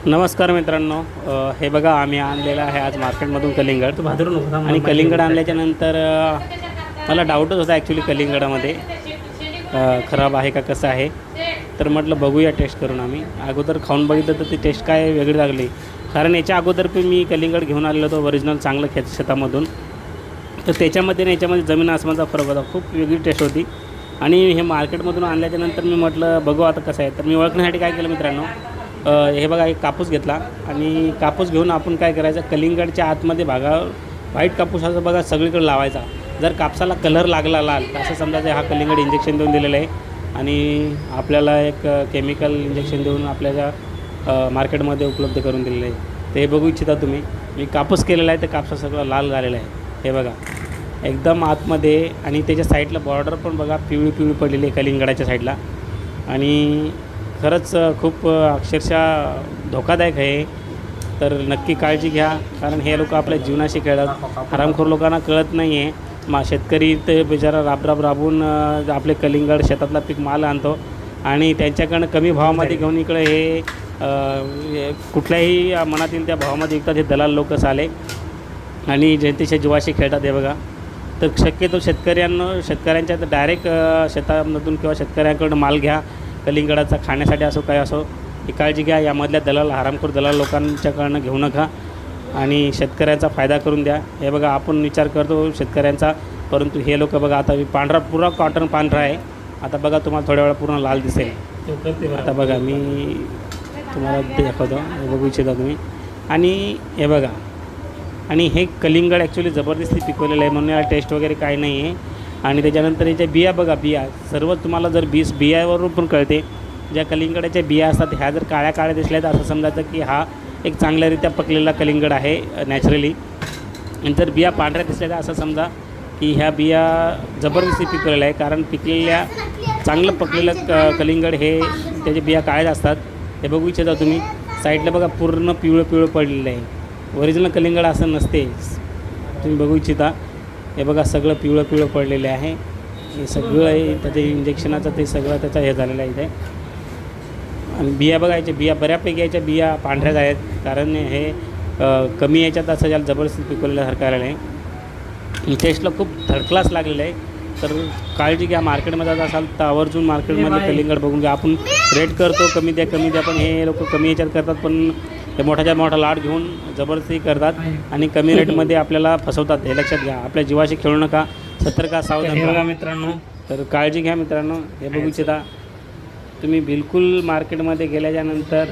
नमस्कार मित्रांनो, हे बघा आम्ही आणलेलं आहे आज मार्केटमधून कलिंगड. आणि कलिंगड आणल्याच्यानंतर मला डाऊटच होता ॲक्च्युली कलिंगडामध्ये खराब आहे का कसं आहे. तर म्हटलं बघूया टेस्ट करून. आम्ही अगोदर खाऊन बघितलं तर ती टेस्ट काय वेगळी लागली. कारण याच्या अगोदर पण मी कलिंगड घेऊन आलेलो होतो ओरिजिनल चांगलं शेतामधून. तर त्याच्यामध्ये आणि याच्यामध्ये जमीन आसमानचा फरक होता. खूप वेगळी टेस्ट होती. आणि हे मार्केटमधून आणल्याच्यानंतर मी म्हटलं बघू आता कसं आहे. तर मी ओळखण्यासाठी काय केलं मित्रांनो, हे बघा एक कापूस घेतला आणि कापूस घेऊन आपण काय करायचं, कलिंगडच्या आतमध्ये व्हाईट कापूस असं बघा सगळीकडे लावायचा. जर कापसाला कलर लागला लाल तर असं समजायचं हा कलिंगड इंजेक्शन देऊन दिलेलं आहे आणि आपल्याला एक केमिकल इंजेक्शन देऊन आपल्याला मार्केटमध्ये उपलब्ध करून दिलेलं आहे. तर हे बघू इच्छिता तुम्ही. मी कापूस केलेला आहे तर कापसा सगळं लाल झालेलं आहे. हे बघा एकदम आतमध्ये. आणि त्याच्या साईडला बॉर्डर पण बघा पिवळी पडलेली आहे कलिंगडाच्या साईडला. आणि खरंच खूप अक्षरशः धोकादायक आहे. तर नक्की काळजी घ्या, कारण हे लोक आपल्या जीवनाशी खेळतात. हरामखोर लोकांना कळत नाही आहे. शेतकरी ते बिचारा राबून आपले कलिंगड शेतातला पीक माल आणतो आणि त्यांच्याकडनं कमी भावामध्ये घेऊन इकडे हे कुठल्याही मनात येईल त्या भावामध्ये विकतात. हे दलाल लोक साले आणि जनतेच्या जीवाशी खेळतात. हे बघा. तर शक्यतो शेतकऱ्यांच्या तर डायरेक्ट शेतामधून किंवा शेतकऱ्यांकडून माल घ्या. कलिंगडाचा खाण्यासाठी असो काय असो, ही काळजी घ्या. यामधल्या हरामखोर दलाल लोकांच्याकडनं घेऊ नका आणि शेतकऱ्यांचा फायदा करून द्या. हे बघा आपण विचार करतो शेतकऱ्यांचा, परंतु हे लोक बघा आता पांढरा पुरा कॉटन पांढरा आहे. आता बघा तुम्हाला थोड्या वेळा पूर्ण लाल दिसेल. आता बघा मी तुम्हाला दाखवतो, हे बघू इच्छिता तुम्ही. आणि हे बघा, आणि हे कलिंगड ॲक्च्युली जबरदस्ती पिकवलेलं आहे म्हणून याला टेस्ट वगैरे काही नाही आहे. आणि त्याच्यानंतर याच्या बिया बघा, बिया सर्व तुम्हाला जर बियावरून पण कळते. ज्या कलिंगडाच्या बिया असतात ह्या जर काळ्या दिसल्या तर असं समजायचं की हा एक चांगल्यारीत्या पकलेला कलिंगड आहे नॅचरली. आणि जर बिया पांढऱ्या दिसल्या तर असं समजा की ह्या बिया जबरदस्ती पिकवलेल्या आहे. कारण पिकलेल्या चांगलं पकलेलं कलिंगड हे त्याच्या बिया काळ्या असतात. हे बघू इच्छिता तुम्ही. साईडला बघा पूर्ण पिवळं पडलेलं आहे. ओरिजिनल कलिंगड असं नसते. तुम्ही बघू इच्छिता. हे बघा सगळं पिवळं पडलेलं आहे. हे सगळं आहे त्याचं इंजेक्शनाचं, ते सगळं त्याचं हे झालेलं आहे इथे. आणि बिया बघायच्या, बिया बऱ्यापैकी याच्या बिया पांढऱ्याच आहेत. कारण हे कमी याच्यात असं ज्याला जबरदस्ती पिकवलेल्यासारखं आलेलं आहे. टेस्टला खूप थर्ड क्लास लागलेलं आहे. तर काळजी घ्या. मार्केटमध्ये जात असाल तर आवर्जून मार्केटमध्ये कलिंगड बघून घ्या. आपण रेट करतो कमी द्या पण हे लोक कमी याच्यात करतात. पण ते मोठ्याच्या मोठा लाट घेऊन जबरदस्ती करतात आणि कमी रेटमध्ये आपल्याला फसवतात. हे लक्षात घ्या. आपल्या जीवाशी खेळू नका. सतर्क सावधान बघा मित्रांनो. तर काळजी घ्या मित्रांनो. हे बघू इच्छिता तुम्ही बिलकुल मार्केटमध्ये गेल्याच्यानंतर